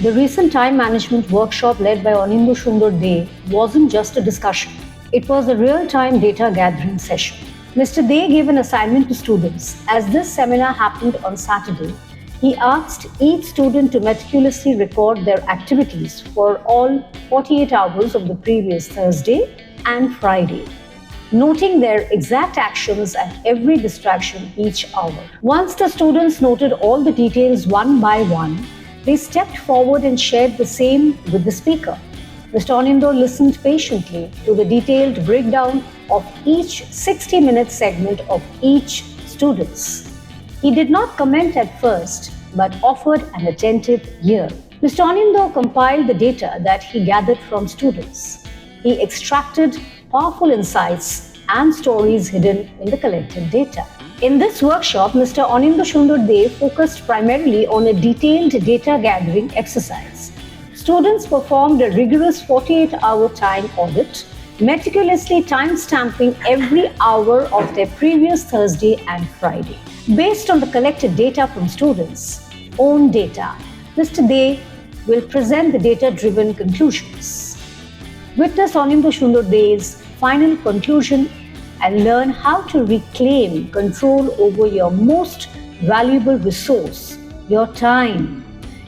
The recent time management workshop led by Anindya Sundar Dey wasn't just a discussion. It was a real-time data gathering session. Mr. Dey gave an assignment to students. As this seminar happened on Saturday, he asked each student to meticulously record their activities for all 48 hours of the previous Thursday and Friday, noting their exact actions and every distraction each hour. Once the students noted all the details one by one, they stepped forward and shared the same with the speaker. Mr. Anindya listened patiently to the detailed breakdown of each 60-minute segment of each student's. He did not comment at first, but offered an attentive ear. Mr. Anindya compiled the data that he gathered from students. He extracted powerful insights and stories hidden in the collected data. In this workshop, Mr. Anindya Sundar Dey focused primarily on a detailed data gathering exercise. Students performed a rigorous 48-hour time audit, meticulously time-stamping every hour of their previous Thursday and Friday. Based on the collected data from students' own data, Mr. Dey will present the data-driven conclusions. Witness Anindya Sundar Dey's final conclusion and learn how to reclaim control over your most valuable resource, your time,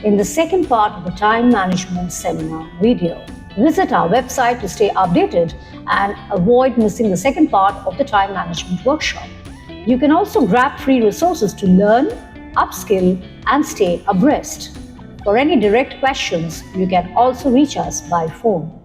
in the second part of the time management seminar video. Visit our website to stay updated and avoid missing the second part of the time management workshop. You can also grab free resources to learn, upskill, and stay abreast. For any direct questions, you can also reach us by phone.